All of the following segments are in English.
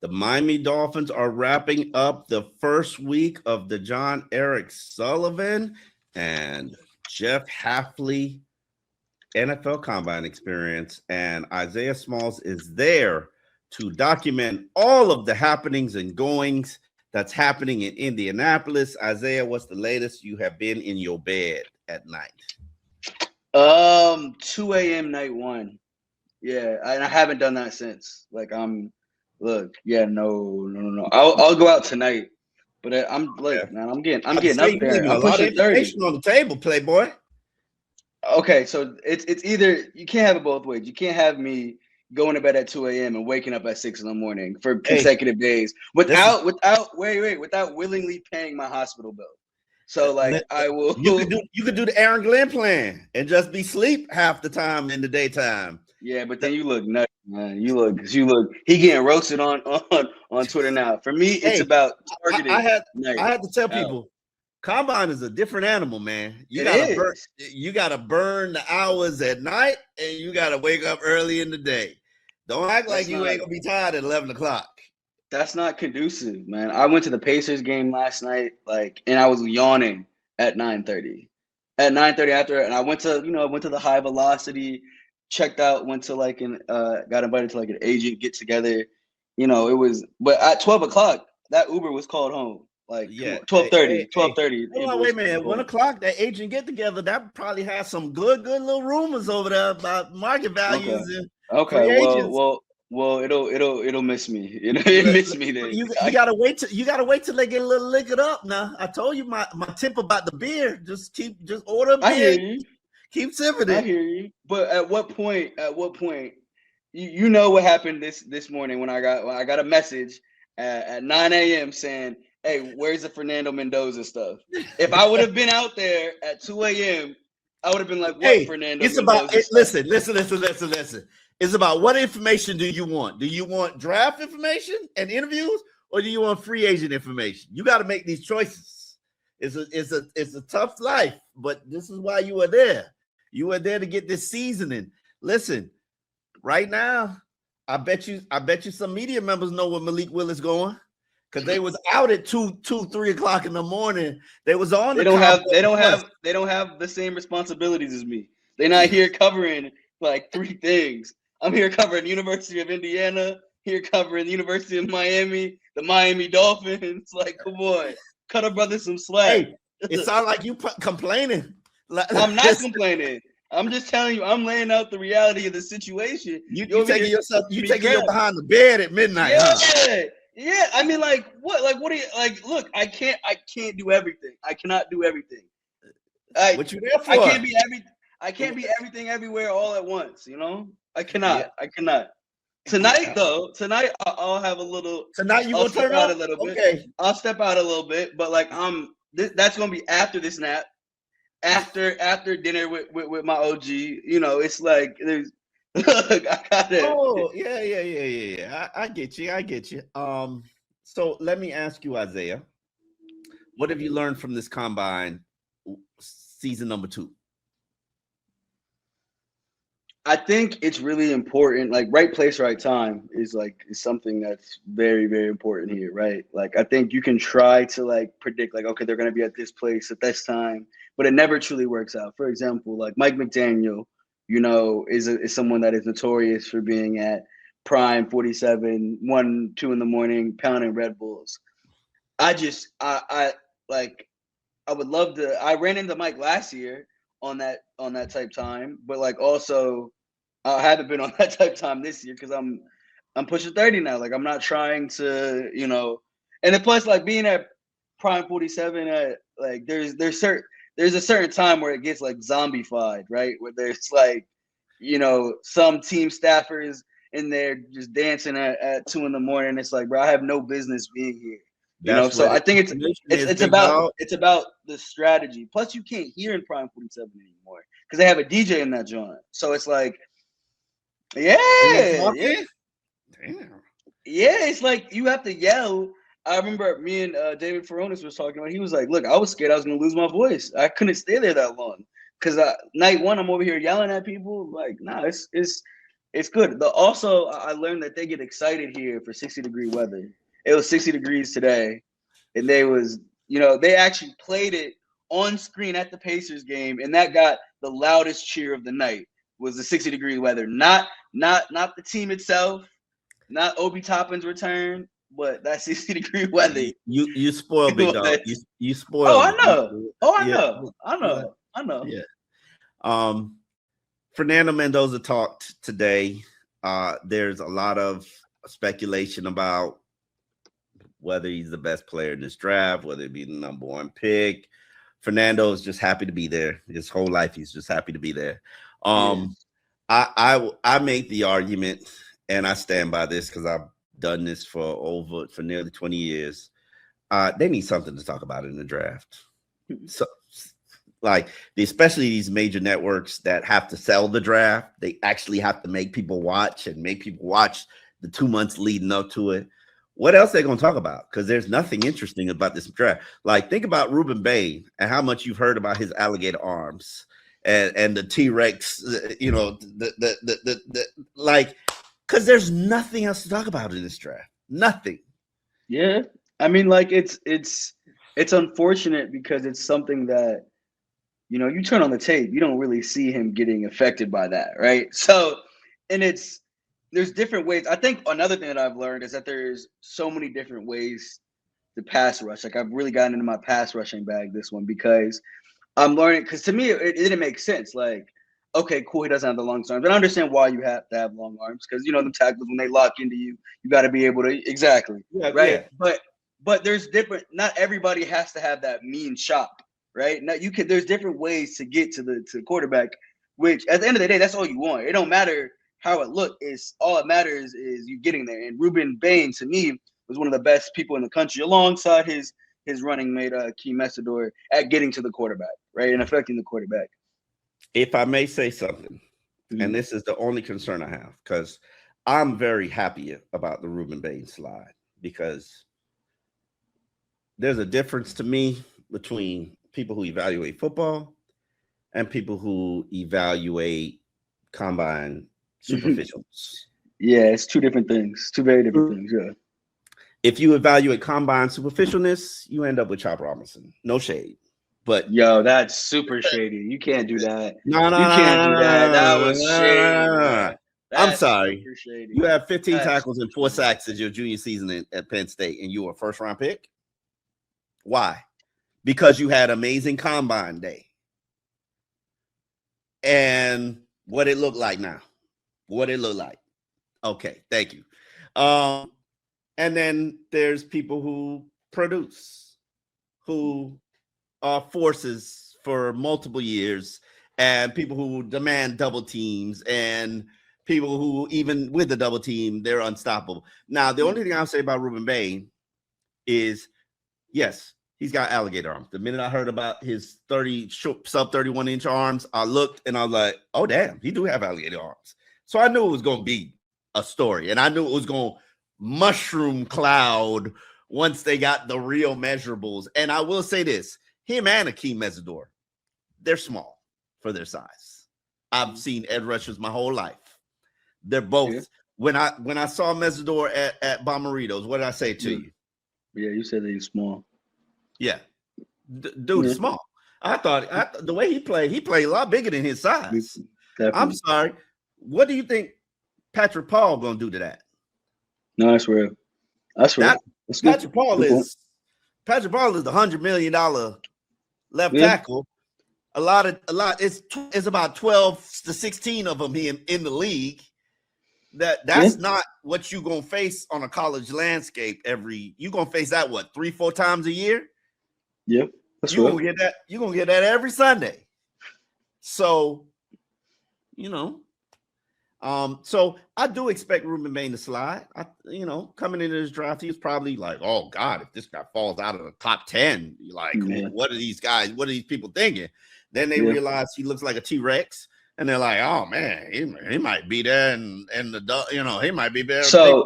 The Miami Dolphins are wrapping up the first week of the John Eric Sullivan and Jeff Hafley NFL Combine experience, and Isaiah Smalls is there to document all of the happenings and goings that's happening in Indianapolis. Isaiah, what's the latest? You have been in your bed at night. 2 a.m. night one. Yeah, and I haven't done that since. Like no. I'll go out tonight, but man, I'm getting up there. I'm A lot of pushing 30. information on the table, Playboy. Okay, so it's either you can't have it both ways. You can't have me going to bed at 2 a.m. and waking up at 6 in the morning for consecutive days without willingly paying my hospital bill. So I will. You could do the Aaron Glenn plan and just be sleep half the time in the daytime. Yeah, but then you look nuts, man. You look. He getting roasted on Twitter now. For me, it's about targeting. I had to tell people, Combine is a different animal, man. You gotta burn the hours at night, and you gotta wake up early in the day. Don't act like you ain't gonna be tired at 11 o'clock. That's not conducive, man. I went to the Pacers game last night, and I was yawning at 9:30. At 9:30 after, and I went to the High Velocity, checked out, went to got invited to an agent get together. But at 12 o'clock, that Uber was called home. 12:30. Hold on, wait a minute. 1 o'clock, that agent get together, that probably has some good little rumors over there about market values. Okay. Well, it'll miss me. It miss me then. You gotta wait till they get a little liquored up. Now, I told you my tip about the beer. Just order a beer. I hear you. Keep sipping it. I hear you. But at what point? You know what happened this morning when I got a message at 9 a.m. saying, "Hey, where's the Fernando Mendoza stuff?" If I would have been out there at 2 a.m., I would have been like, "What Fernando?" It's about listen. It's about what information do you want? Do you want draft information and interviews, or do you want free agent information? You got to make these choices. It's a tough life, but this is why you are there. You are there to get this seasoning. Listen, right now, I bet you some media members know where Malik Willis going, because they was out at 3 o'clock in the morning. They was on. They don't have the same responsibilities as me. They're not here covering 3 things. I'm here covering University of Indiana, here covering the University of Miami, the Miami Dolphins. Come on, cut a brother some slack. Hey, it sounds like you complaining. I'm not complaining. I'm just telling you, I'm laying out the reality of the situation. You taking your behind the bed at midnight. Yeah. Huh? Yeah. I mean, what? What do you look, I can't do everything. I cannot do everything. What you there for? I can't be everything everywhere all at once, I cannot. Yeah. I cannot. Tonight, though, I'll have a little. Tonight you gonna turn out a little bit. Okay. I'll step out a little bit, but that's gonna be after this nap, after dinner with my OG. It's there's. I got it. Oh yeah. I get you. So let me ask you, Isaiah, what have you learned from this combine, season number 2? I think it's really important. Right place, right time is something that's very, very important here, right? I think you can try to predict okay, they're going to be at this place at this time, but it never truly works out. For example, Mike McDaniel, is someone that is notorious for being at prime 47, 1, 2 in the morning, pounding Red Bulls. I would love to. I ran into Mike last year on that type time, but also I haven't been on that type time this year because I'm pushing 30 now. I'm not trying to, and then plus being at prime 47 there's a certain time where it gets zombified, right? Where there's some team staffers in there just dancing at 2 in the morning. It's bro, I have no business being here. So I think it's about the strategy. Plus, you can't hear in prime 47 anymore because they have a DJ in that joint. So it's yeah. Damn. Yeah, it's you have to yell. I remember me and David Furones was talking about. He was look, I was scared I was going to lose my voice. I couldn't stay there that long because night one, I'm over here yelling at people. Nah, it's It's good. Also, I learned that they get excited here for 60-degree weather. It was 60 degrees today, and they actually played it on screen at the Pacers game, and that got the loudest cheer of the night. Was the 60-degree weather, not the team itself, not Obi Toppin's return, but that 60-degree weather. You spoil big dog. You spoil. Oh, I know. Yeah. I know. Yeah. Fernando Mendoza talked today. There's a lot of speculation about whether he's the best player in this draft, whether it be the number one pick. Fernando is just happy to be there. His whole life, he's just happy to be there. I make the argument, and I stand by this because I've done this for nearly 20 years. They need something to talk about in the draft. So, especially these major networks that have to sell the draft, they actually have to make people watch the 2 months leading up to it. What else are they going to talk about? Because there's nothing interesting about this draft. Like, think about Reuben Bane and how much you've heard about his alligator arms and the T-Rex, because there's nothing else to talk about in this draft. Nothing. Yeah. I mean, it's unfortunate because it's something that, you turn on the tape, you don't really see him getting affected by that, right? So, and there's different ways. I think another thing that I've learned is that there's so many different ways to pass rush. Like, I've really gotten into my pass rushing bag this one because I'm learning, because to me, it didn't make sense. Like, okay, cool, he doesn't have the long arms. But I understand why you have to have long arms because, the tackles, when they lock into you, you got to be able to, exactly, right? Yeah. But there's different, not everybody has to have that mean chop, right? Now there's different ways to get to the quarterback, which at the end of the day, that's all you want. It don't matter how it looked. Is all it matters is you getting there. And Reuben Bane, to me, was one of the best people in the country, alongside his running mate, Key Messidor, at getting to the quarterback, right, and affecting the quarterback. If I may say something, and this is the only concern I have, because I'm very happy about the Reuben Bane slide, because there's a difference to me between people who evaluate football and people who evaluate combine superficials. Yeah, it's two different things. Two very different things. Yeah. If you evaluate combine superficialness, you end up with Chop Robinson. No shade. But that's super shady. You can't do that. No, you can't do that. That was shady. I'm sorry. You have 15 tackles and 4 sacks as your junior season at Penn State, and you were a first-round pick? Why? Because you had amazing combine day. And what it looked like now. What it looked like. Okay, thank you. And then there's people who produce, who are forces for multiple years, and people who demand double teams, and people who, even with the double team, they're unstoppable. Now, the only thing I'll say about Reuben Bane is, yes, he's got alligator arms. The minute I heard about his sub 31-inch arms, I looked and I was like, oh, damn, he do have alligator arms. So I knew it was going to be a story, and I knew it was going to mushroom cloud once they got the real measurables. And I will say this, him and Akeem Mesidor, they're small for their size. I've seen edge rushers my whole life. They're both. Yeah. When I saw Mesidor at Bomarito's, what did I say to you? Yeah, you said that he's small. Yeah. Dude is small. I thought the way he played a lot bigger than his size. Definitely. I'm sorry. What do you think Patrick Paul going to do to that? No, that's real. That's real. Patrick Paul is the $100 million left tackle. It's about 12 to 16 of them in the league. That's not what you're gonna face on a college landscape. You're gonna face that 3-4 times a year. Yep, you're gonna get that. You're gonna get that every Sunday. So, so I do expect Reuben Bane to slide. Coming into this draft, he was probably like, "Oh God, if this guy falls out of the top 10, you're like, what are these guys? What are these people thinking?" Then they realize he looks like a T-Rex, and they're like, "Oh man, he might be there, and he might be there." So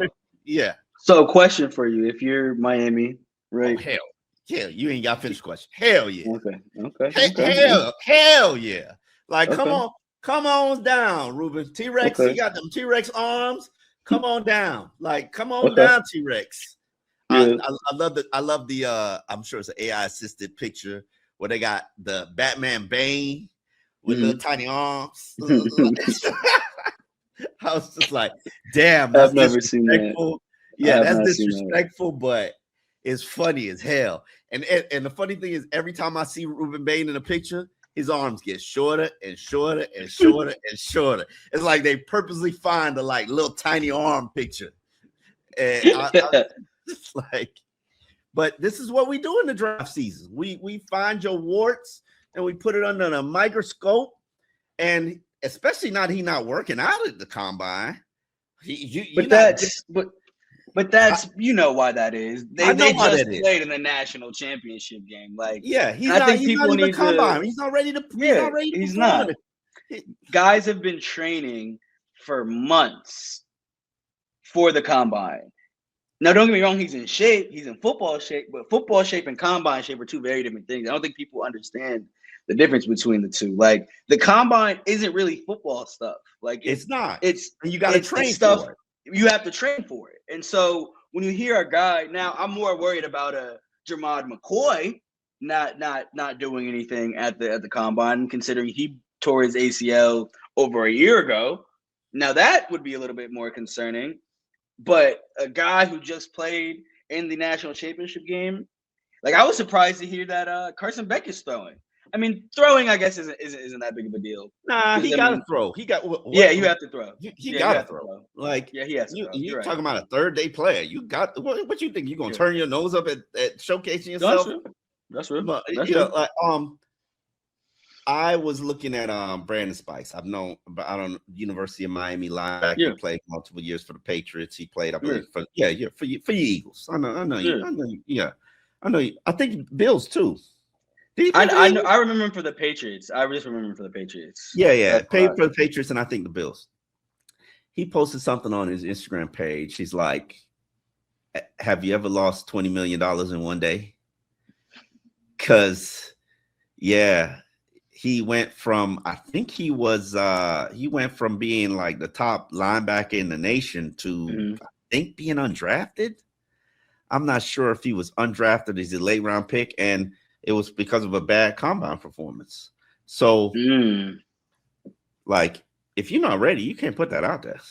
So, question for you: if you're Miami, right? Oh, hell, you ain't got to finish the question. Hell yeah. Okay. Hell yeah. Like, come on. Come on down, Reuben. T-Rex, Okay. he got them T-Rex arms. Come on down. Like, come on Okay. down, T-Rex. Yeah. I love the I'm sure it's an AI assisted picture where they got the Batman Bane with little tiny arms. I was just like, damn, that's I've never seen that. disrespectful. Yeah, I've that's not seen that. disrespectful, but it's funny as hell. And the funny thing is, every time I see Reuben Bane in a picture, his arms get shorter and shorter and shorter and shorter. It's like they purposely find a like little tiny arm picture. And I it's like, but this is what we do in the draft season. We find your warts and we put it under a microscope, and especially he not working out at the combine. But that's you know why that is. They just played in the national championship game. Like, yeah, he's not even combine. He's not ready to. Yeah, he's not. Guys have been training for months for the combine. Now, don't get me wrong, he's in shape. He's in football shape, but football shape and combine shape are two very different things. I don't think people understand the difference between the two. Like, the combine isn't really football stuff. Like, it's not. It's you got to train stuff. For it. You have to train for it. And so when you hear a guy, now I'm more worried about a Jermod McCoy not doing anything at the combine, considering he tore his ACL over a year ago. Now that would be a little bit more concerning. But a guy who just played in the national championship game, like, I was surprised to hear that Carson Beck is throwing. I mean, throwing, I guess, isn't that big of a deal. Nah, he got to throw. He got. Yeah, you have to throw. He got to throw. Like, yeah, he has to throw. You're right. talking about a third day player. You got what you think? You're gonna turn your nose up at showcasing yourself? That's real. But I was looking at Brandon Spikes. I've known about University of Miami linebacker. He played multiple years for the Patriots. He played, I believe, for your Eagles. I know you. Yeah, I know you. I think Bills too. I remember him for the Patriots. I just remember him for the Patriots. Yeah. Paid for the Patriots, and I think the Bills. He posted something on his Instagram page. He's like, "Have you ever lost $20 million in one day?" Because, he went from, I think he went from being like the top linebacker in the nation to I think being undrafted. I'm not sure if he was undrafted as a late round pick, and it was because of a bad combine performance. So, like, if you're not ready, you can't put that out there.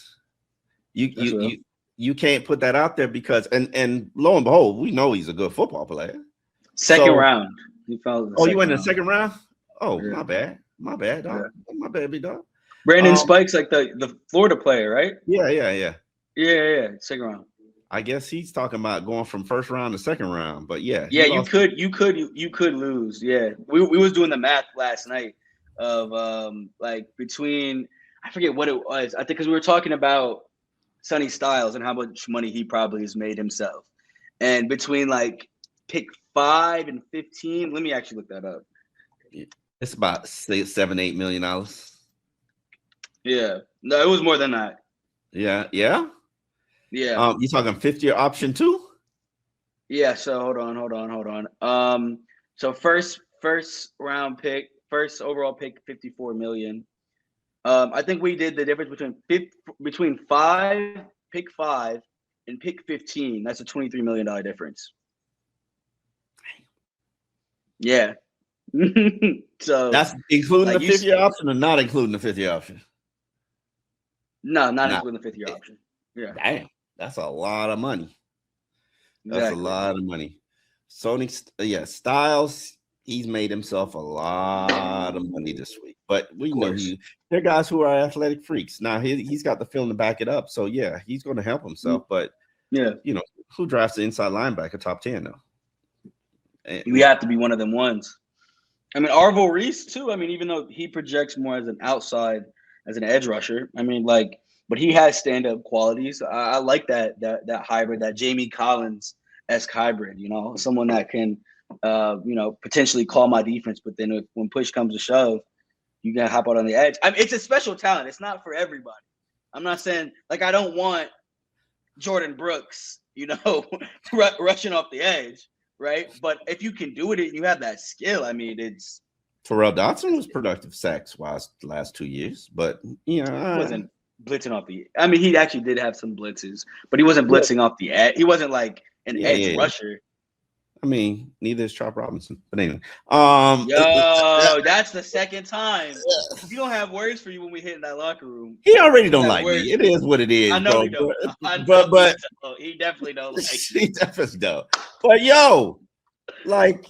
You can't put that out there because, and lo and behold, we know he's a good football player. Second round. He fell. You went in the second round? Oh, my bad, dog. My bad, big dog. Brandon Spikes, like the Florida player, right? Yeah. Second round. I guess he's talking about going from first round to second round, but you could lose. Yeah, we was doing the math last night of like between, I forget what it was. I think because we were talking about Sonny Styles and how much money he probably has made himself, and between like pick 5 and 15. Let me actually look that up. It's about $7-8 million. Yeah, no, it was more than that. Yeah. You talking 50-year option too? Yeah. So hold on. So first round pick, first overall pick, 54 million. I think we did the difference between pick 5 and pick 15. That's a $23 million difference. Yeah. So that's including the 5th year option or not including the 5th year option? No, not including the 5th year option. Yeah. Damn, that's a lot of money. That's a lot of money. Styles, he's made himself a lot of money this week. But we know they're guys who are athletic freaks. Now he's got the film to back it up. So he's going to help himself. But who drafts the inside linebacker top 10 though? We have to be one of them ones. I mean, Arvo Reese too. I mean, even though he projects more as an outside, as an edge rusher, I mean, like, but he has stand-up qualities. I like that hybrid, that Jamie Collins-esque hybrid. Someone that can, potentially call my defense, but then when push comes to shove, you gotta hop out on the edge. I mean, it's a special talent. It's not for everybody. I'm not saying like I don't want Jordan Brooks, rushing off the edge. Right. But if you can do it and you have that skill, I mean, it's Terrell Dotson was productive sacks wise the last 2 years, but He wasn't blitzing off the. I mean, he actually did have some blitzes, but he wasn't yeah, blitzing off the edge. He wasn't like an edge yeah. rusher. I mean, neither is Chop Robinson. But anyway, Yo, that's the second time. You don't have words for you when we hit in that locker room. he already don't like me. It is what it is, I know bro. he don't. But He definitely don't like he definitely don't. But yo, like,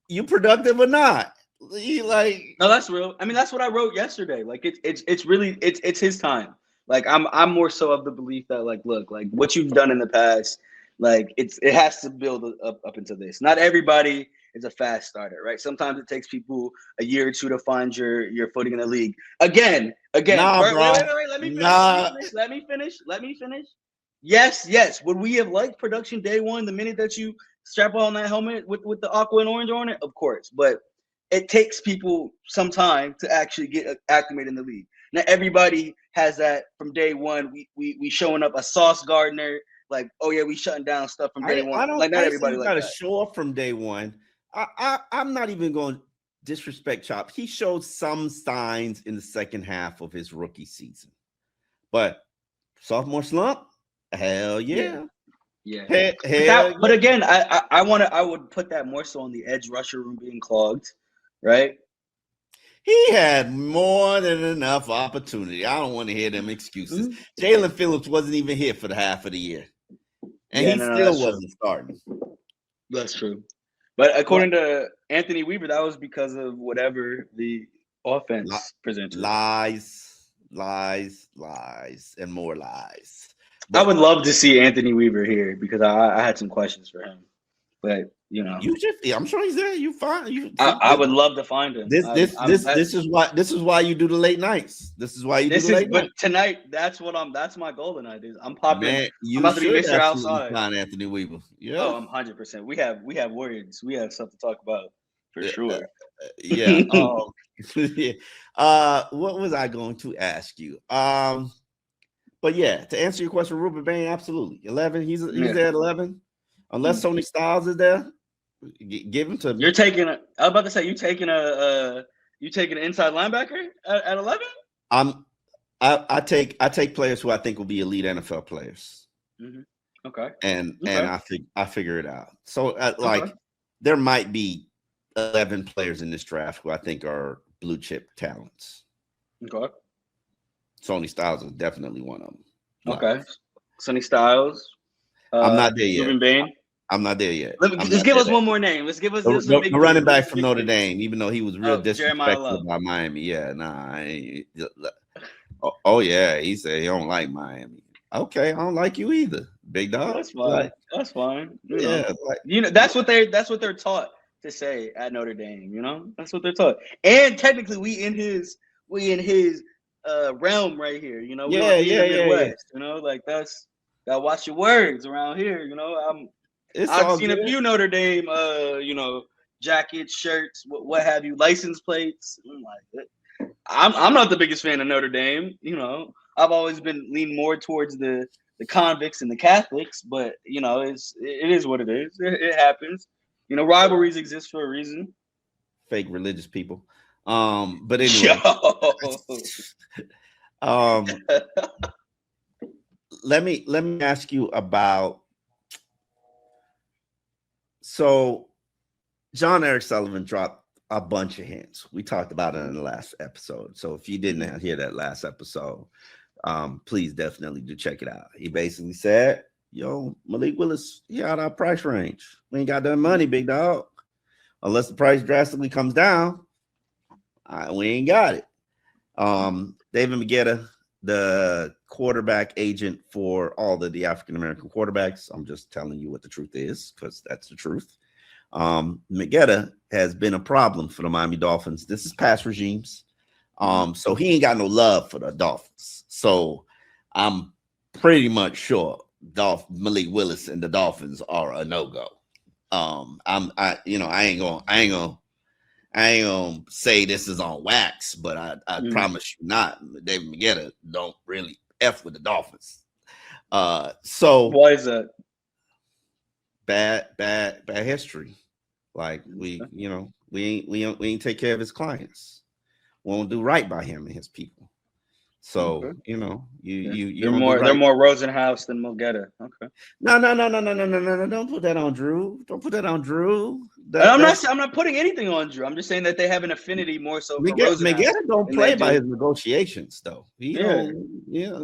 you productive or not? He like no, that's real. I mean, that's what I wrote yesterday. Like it's really it's his time. Like I'm more so of the belief that like look, like what you've done in the past, like it has to build up into this. Not everybody is a fast starter, right? Sometimes it takes people a year or two to find your footing in the league. Again. Nah, wait, bro. wait. Let me finish. Yes. Would we have liked production day one the minute that you strap on that helmet with the aqua and orange on it? Of course, but it takes people some time to actually get acclimated in the league. Not everybody has that from day one. We showing up a Sauce Gardner, like, oh yeah, we shutting down stuff from day one. Like not everybody like gotta that. show up from day one. I'm not even going to disrespect Chop. He showed some signs in the second half of his rookie season, but sophomore slump, hell yeah. But again, I would put that more so on the edge rusher room being clogged, right? He had more than enough opportunity. I don't want to hear them excuses. Mm-hmm. Jalen Phillips wasn't even here for the half of the year, and he still wasn't starting. That's true. But according to Anthony Weaver, that was because of whatever the offense presented. Lies, and more lies. But I would love to see Anthony Weaver here because I had some questions for him. But I'm sure he's there. You find I would love to find him. This is why you do the late nights. But tonight, that's my goal tonight. I'm popping. Man, I'm about to be Mr. Outside. Find Anthony Weaver. Yeah. Oh, I'm 100%. We have words. We have stuff to talk about for sure. Yeah. What was I going to ask you? But yeah, to answer your question, Reuben Bane, absolutely 11. He's there at 11, unless Sony Styles is there. Give him to me. You're taking. I was about to say you taking an inside linebacker at 11. I take players who I think will be elite NFL players. Mm-hmm. Okay. And I figure it out. So there might be 11 players in this draft who I think are blue chip talents. Okay. Sony Styles is definitely one of them. Okay. Sony Styles. I'm not there yet. Reuben Bane. I'm not there yet. Let's give us one more name. Let's give us the running back from Notre Dame, even though he was real disrespectful by Miami. Yeah, yeah. He said he don't like Miami. Okay, I don't like you either, big dog. That's fine. That's fine. That's what they're taught to say at Notre Dame. That's what they're taught. And technically, we in his realm right here. Midwest, like that's gotta watch your words around here. I've seen a few Notre Dame, jackets, shirts, what have you, license plates. I'm not the biggest fan of Notre Dame. I've always been leaned more towards the convicts and the Catholics, but it is what it is. It happens. Rivalries exist for a reason. Fake religious people. But anyway. Let me ask you about. So, John Eric Sullivan dropped a bunch of hints. We talked about it in the last episode. So if you didn't hear that last episode, please definitely do check it out. He basically said, Malik Willis, he out our price range. We ain't got that money, big dog. Unless the price drastically comes down, we ain't got it. David Magetta, the quarterback agent for all the African-American quarterbacks. I'm just telling you what the truth is because that's the truth. Magetta has been a problem for the Miami Dolphins. This is past regimes. So he ain't got no love for the Dolphins. So I'm pretty much sure Malik Willis and the Dolphins are a no-go. I ain't gonna say this is on wax, but I promise you not. David Magetta don't really F with the Dolphins. So why is that? Bad history. Like We ain't take care of his clients. We won't do right by him and his people. So Okay. you They're don't do more right. Rosenhaus than Mulgeta. Okay. No. Don't put that on Drew. Don't put that on Drew. And That's I'm not putting anything on Drew. I'm just saying that they have an affinity more so for Rosenhaus Megetta don't than they play by do. his negotiations though. He Yeah. don't. Yeah,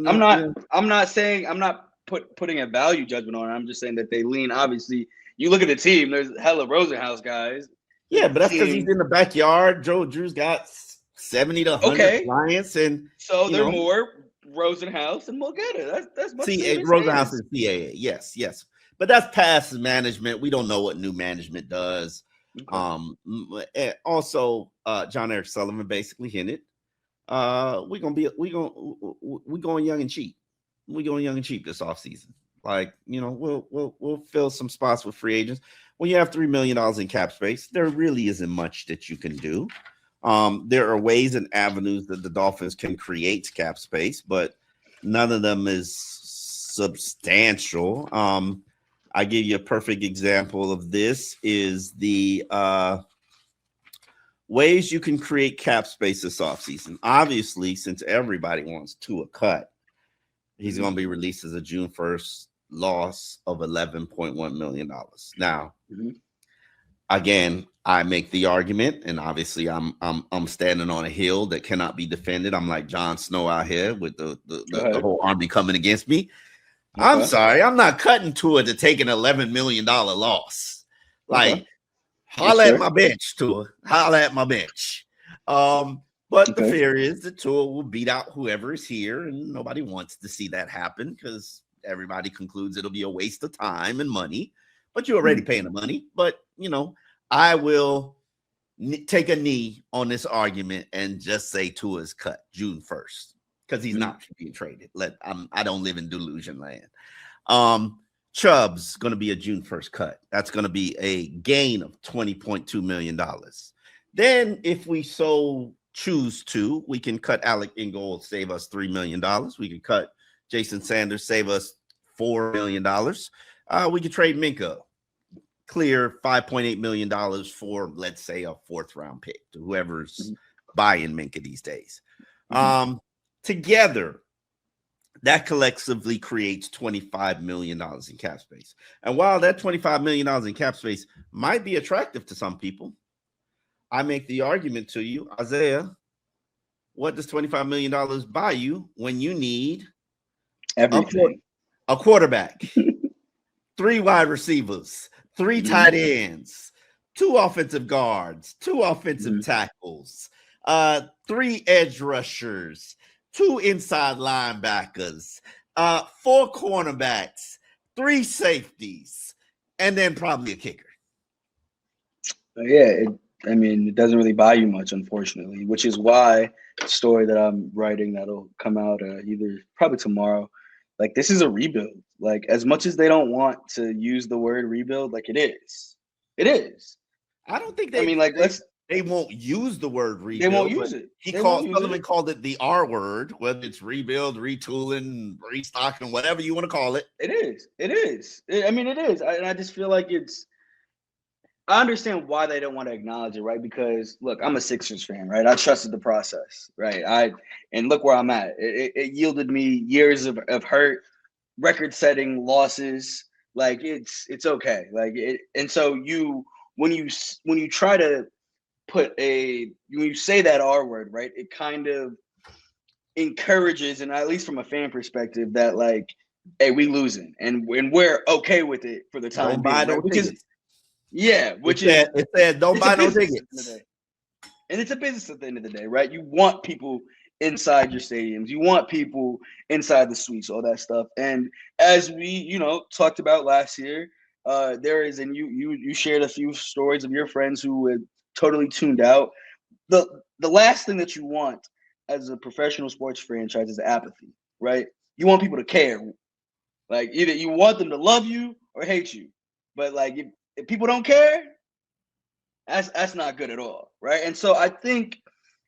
I'm not saying I'm not putting a value judgment on it. I'm just saying that they lean. Obviously, you look at the team. There's hella Rosenhaus guys. Yeah, but that's because he's Team. in the backyard. Drew's got 70 to 100 Okay. clients, and So they're more Rosenhaus and Mulgeta. That's much CA as Rosenhaus and CAA. Yes. But that's past management. We don't know what new management does. Okay. Also, John Eric Sullivan basically hinted. We're going young and cheap. We're going young and cheap this offseason. Like, we'll fill some spots with free agents. When you have $3 million in cap space, there really isn't much that you can do. There are ways and avenues that the Dolphins can create cap space, but none of them is substantial. I give you a perfect example of this is the ways you can create cap space this offseason. Obviously, since everybody wants Tua cut, he's going to be released as a June 1st loss of $11.1 million. Now, again, I make the argument, and obviously I'm standing on a hill that cannot be defended. I'm like Jon Snow out here with the whole army coming against me. Okay. I'm sorry, I'm not cutting Tua to take an $11 million loss. Like, holla at my bench, Tua. Holla at my bench. But the fear is that Tua will beat out whoever is here, and nobody wants to see that happen because everybody concludes it'll be a waste of time and money. But you're already paying the money. But, I will take a knee on this argument and just say Tua is cut June 1st because he's not being traded. I don't live in delusion land. Chubb's going to be a June 1st cut. That's going to be a gain of $20.2 million. Then if we so choose to, we can cut Alec Ingold, save us $3 million. We can cut Jason Sanders, save us $4 million. We could trade Minka, clear $5.8 million for, let's say, a 4th round pick to whoever's buying Minka these days. Together, that collectively creates $25 million in cap space. And while that $25 million in cap space might be attractive to some people, I make the argument to you, Isaiah, what does $25 million buy you when you need everything? A quarterback, 3 wide receivers, 3 tight ends, 2 offensive guards, 2 offensive tackles, 3 edge rushers, 2 inside linebackers, 4 cornerbacks, 3 safeties, and then probably a kicker. Yeah, it doesn't really buy you much, unfortunately, which is why the story that I'm writing that'll come out either probably tomorrow. Like, this is a rebuild. Like, as much as they don't want to use the word rebuild, like, it is. It is. I don't think they won't use the word rebuild. They won't use it. Sullivan called it the R word, whether it's rebuild, retooling, restocking, whatever you want to call it. It is. It is. It is. And I just feel like I understand why they don't want to acknowledge it, right? Because look, I'm a Sixers fan, right? I trusted the process, right? And look where I'm at. It yielded me years of hurt, record-setting losses. Like, it's okay. Like, and so when you try to when you say that R word, right? It kind of encourages, and at least from a fan perspective, that like, hey, we losing, and we're okay with it for the time being, right? Which it said don't buy no tickets. And it's a business at the end of the day, right? You want people inside your stadiums. You want people inside the suites, all that stuff. And as we, talked about last year, there is, and you shared a few stories of your friends who had totally tuned out. The last thing that you want as a professional sports franchise is apathy, right? You want people to care. Like, either you want them to love you or hate you. But like, if people don't care, that's not good at all, right? And so I think,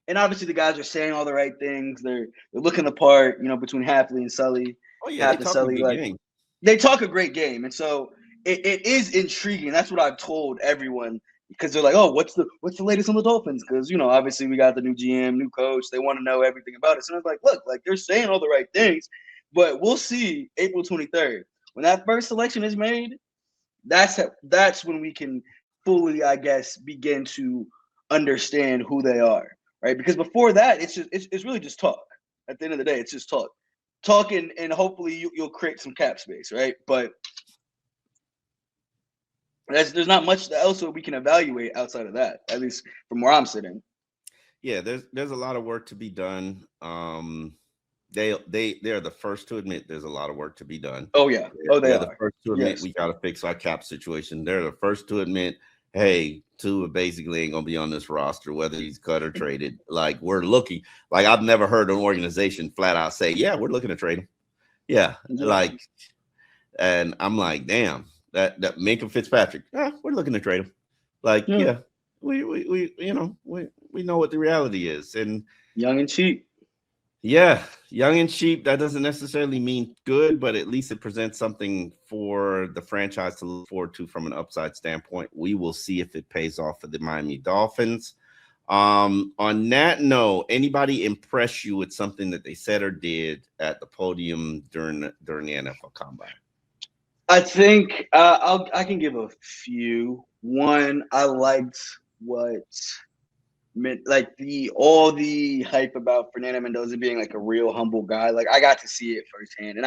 and obviously the guys are saying all the right things. They're looking the part, between Hafley and Sully. Oh yeah, they talk a good game. They talk a great game, and so it is intriguing. That's what I've told everyone because they're like, oh, what's the latest on the Dolphins? Because obviously we got the new GM, new coach. They want to know everything about it. So I was like, look, like they're saying all the right things, but we'll see April 23rd when that first selection is made. That's when we can fully, I guess, begin to understand who they are, right? Because before that, it's really just talk. At the end of the day, it's just talk, and hopefully you'll create some cap space, right? But there's not much else that we can evaluate outside of that, at least from where I'm sitting. Yeah, there's a lot of work to be done. They're the first to admit there's a lot of work to be done. Oh yeah. They're the first to admit we got to fix our cap situation. They're the first to admit, hey, Tua basically ain't gonna be on this roster, whether he's cut or traded. Like we're looking. Like I've never heard an organization flat out say, yeah, we're looking to trade him. Yeah, like, and I'm like, damn, that Minkah Fitzpatrick, we're looking to trade him. Like, yeah, we know what the reality is, and young and cheap. Yeah, young and cheap. That doesn't necessarily mean good, but at least it presents something for the franchise to look forward to from an upside standpoint. We will see if it pays off for the Miami Dolphins. On that note, anybody impress you with something that they said or did at the podium during the NFL Combine? I think I can give a few. One, I liked what. Like all the hype about Fernando Mendoza being like a real humble guy. Like I got to see it firsthand, and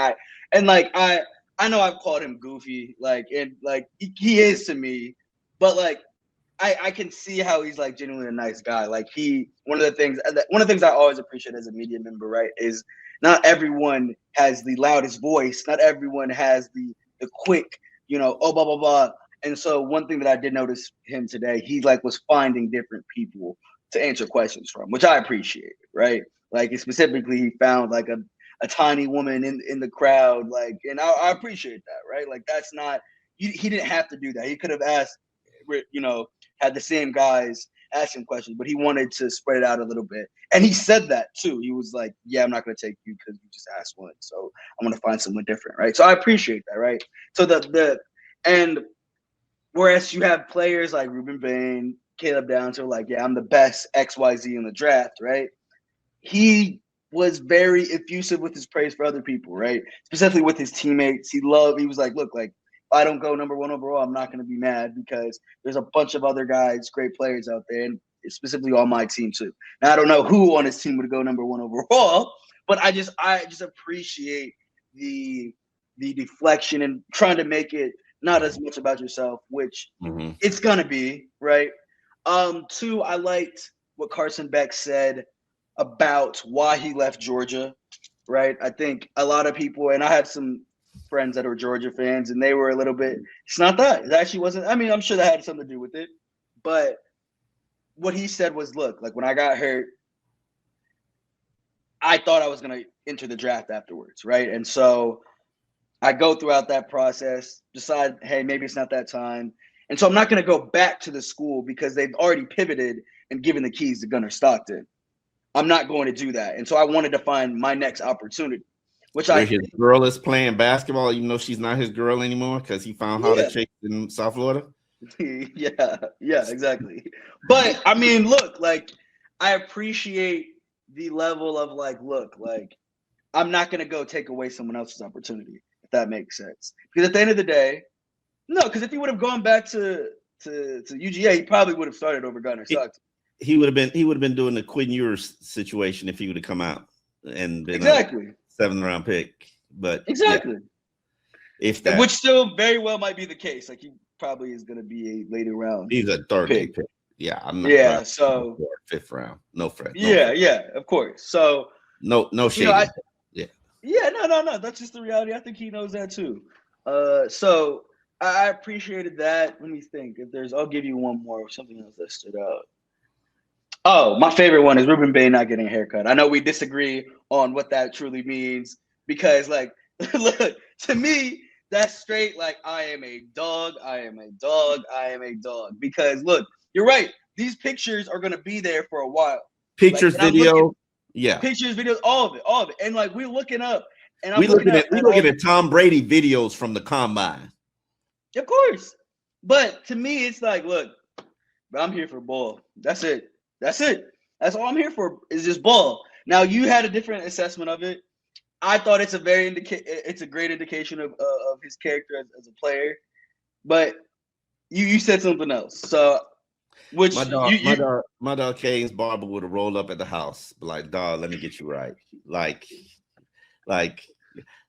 I know I've called him goofy, like, and like he is to me, but like I can see how he's like genuinely a nice guy. Like one of the things I always appreciate as a media member, right, is not everyone has the loudest voice, not everyone has the quick, blah blah blah. And so one thing that I did notice him today, he like was finding different people to answer questions from, which I appreciate, right? Like specifically, he found like a tiny woman in the crowd, like, and I appreciate that, right? Like that's not he didn't have to do that. He could have asked, had the same guys asking questions, but he wanted to spread it out a little bit, and he said that too. He was like, "Yeah, I'm not going to take you because you just asked one, so I'm going to find someone different," right? So I appreciate that, right? So and whereas you have players like Reuben Bane, Caleb Downs, who are like, yeah, I'm the best XYZ in the draft, right? He was very effusive with his praise for other people, right? Specifically with his teammates. He was like, look, like, if I don't go number 1 overall, I'm not going to be mad because there's a bunch of other guys, great players out there, and specifically on my team too. Now, I don't know who on his team would go number 1 overall, but I just appreciate the deflection and trying to make it not as much about yourself, which it's gonna be, right? 2, I liked what Carson Beck said about why he left Georgia, right? I think a lot of people, and I have some friends that are Georgia fans, and they were a little bit, it's not that. It actually wasn't. I mean, I'm sure that had something to do with it. But what he said was, look, like when I got hurt, I thought I was going to enter the draft afterwards, right? And so I go throughout that process, decide, hey, maybe it's not that time. And so I'm not going to go back to the school because they've already pivoted and given the keys to Gunnar Stockton. I'm not going to do that. And so I wanted to find my next opportunity, which his girl is playing basketball, even though she's not his girl anymore because he found how to chase in South Florida. Yeah, exactly. But I mean, look, like I appreciate the level of like, look, like I'm not going to go take away someone else's opportunity, if that makes sense. Because at the end of the day, no, because if he would have gone back to UGA, he probably would have started over Gunnar Stockton. He would have been doing the Quinn Ewers situation if he would have come out and been exactly a 7th round pick. But exactly, if that, which still very well might be the case. Like he probably is going to be a later round. He's a 3rd day pick. Yeah, I'm not. Yeah, so 5th round, no Fred. Yeah, of course. So no shade. No. That's just the reality. I think he knows that too. So I appreciated that. Let me think. I'll give you one more. Something else that stood out. Oh, my favorite one is Reuben Bane not getting a haircut. I know we disagree on what that truly means because, like, look, to me, that's straight like I am a dog. Because, look, you're right. These pictures are going to be there for a while. Pictures, video. Pictures, videos, all of it. And, like, we're looking up. And we're looking at Tom Brady videos from the Combine. Of course. But to me, it's like, look, But I'm here for ball. That's it. That's it. That's all I'm here for is just ball. Now you had a different assessment of it. I thought it's a it's a great indication of his character as a player. But you said something else. So which my dog Kane's barber would have rolled up at the house, like, dog, let me get you right. Like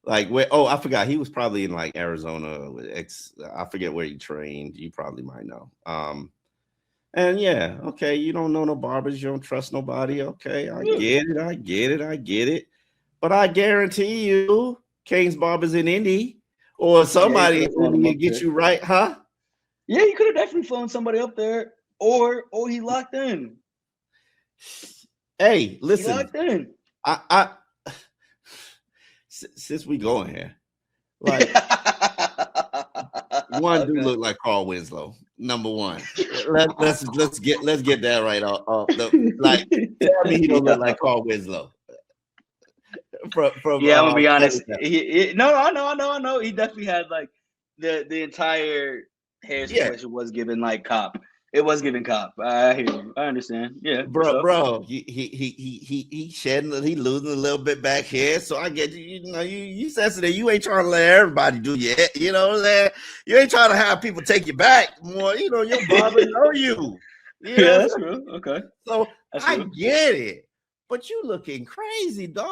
where, oh, I forgot, he was probably in like Arizona with I forget where he trained. You probably might know. And yeah, okay, you don't know no barbers, you don't trust nobody. Okay, I get it. But I guarantee you, Kane's Barber's in Indy or somebody in Indy get you right, huh? Yeah, you could have definitely flown somebody up there, or he locked in. Hey, listen, he locked in. I since we going here, like one do look like Carl Winslow. Number one, let's get that right off. Like, tell me he don't look like Carl Winslow. From I'm gonna be honest. No, I know. He definitely had like the entire hair situation was given like cop. It was giving cop. I hear you. I understand. Yeah, bro. He shedding. He losing a little bit back here. So I get you sensitive. You ain't trying to let everybody do yet. You know what I'm saying? You ain't trying to have people take you back more. You know your barber know you. Yeah, that's real. Okay. So I get it. But you looking crazy, dog.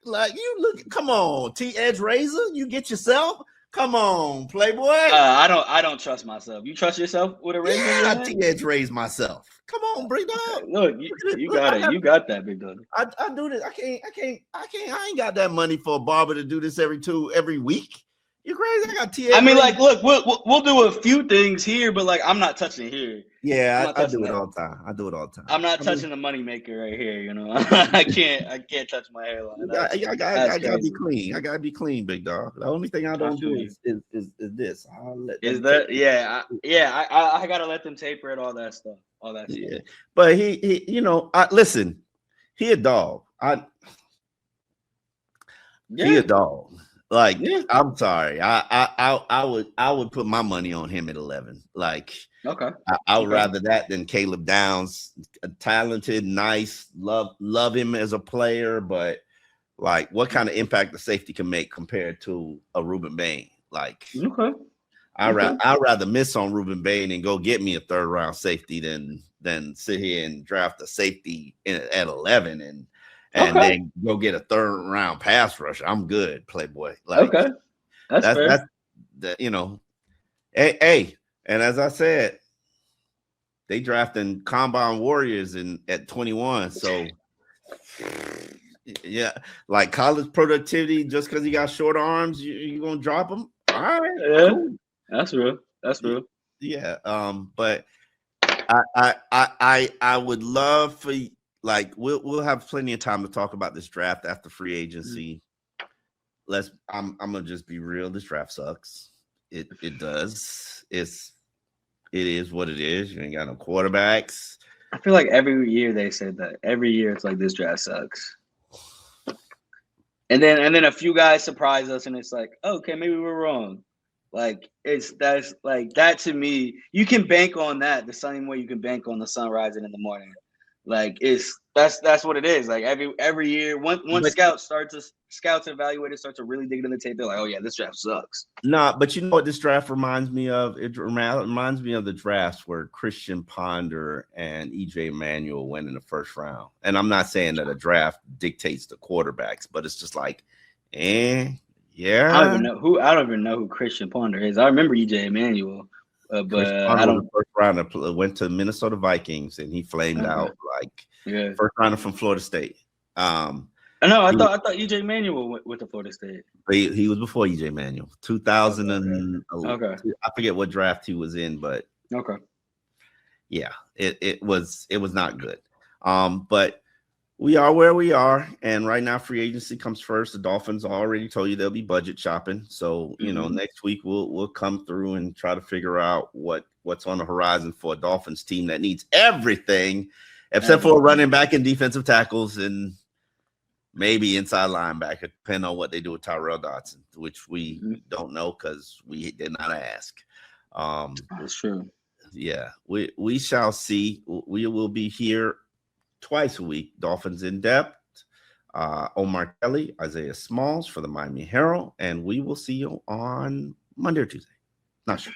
Like you look. Come on, T-Edge razor. You get yourself. Come on, Playboy. I don't trust myself. You trust yourself with a razor? Yeah, I T-Edge raise myself. Come on, big dog. Okay. Look, you got it. You got that, big dog. I do this. I ain't got that money for a barber to do this every week. You crazy? I got T-Edge. I mean, like, look, we'll do a few things here, but like, I'm not touching here. Yeah, I do it all the time. I do it all the time. I'm not touching the money maker right here. You know, I can't touch my hairline. I gotta be clean. I gotta be clean, big dog. The only thing I don't do is this. I gotta let them taper it, all that stuff. Yeah, but he listen, he a dog. He a dog. Like, I'm sorry. I would put my money on him at 11. Like, okay. I would rather that than Caleb Downs. Talented, nice, love him as a player, but like, what kind of impact the safety can make compared to a Reuben Bane? Like, okay. I'd rather miss on Reuben Bane and go get me a third round safety than sit here and draft a safety at 11 and then go get a third round pass rusher. I'm good, Playboy. Like, okay, that's fair. Hey, and as I said, they drafting combine warriors at 21. So yeah, like college productivity, just because he got short arms, you gonna drop him? All right, yeah, cool. That's real. Yeah, but I would love for. Like, we'll have plenty of time to talk about this draft after free agency. I'm gonna just be real. This draft sucks. It does. It is what it is. You ain't got no quarterbacks. I feel like every year they said that. Every year it's like this draft sucks. And then a few guys surprise us, and it's like, okay, maybe we're wrong. Like that's like that to me. You can bank on that the same way you can bank on the sun rising in the morning. Like that's what it is. Like every year, once scouts and evaluators start to really dig into the tape, they're like, oh yeah, this draft sucks. Nah, but you know what this draft reminds me of? It reminds me of the drafts where Christian Ponder and EJ Manuel went in the first round. And I'm not saying that a draft dictates the quarterbacks, but it's just like, yeah. I don't even know who Christian Ponder is. I remember EJ Manuel. But I don't. First rounder went to Minnesota Vikings and he flamed out like first rounder from Florida State. I thought EJ Manuel went to Florida State. He was before EJ Manuel. 2011. Okay. I forget what draft he was in, but yeah, it was not good. But we are where we are, and right now free agency comes first. The Dolphins already told you they'll be budget shopping, so next week we'll come through and try to figure out what's on the horizon for a Dolphins team that needs everything except for a running back and defensive tackles and maybe inside linebacker, depending on what they do with Tyrell Dodson, which we don't know because we did not ask. That's true. Yeah, we shall see. We will be here twice a week. Dolphins in depth. Omar Kelly, Isaiah Smalls for the Miami Herald, and we will see you on Monday or Tuesday. Not sure.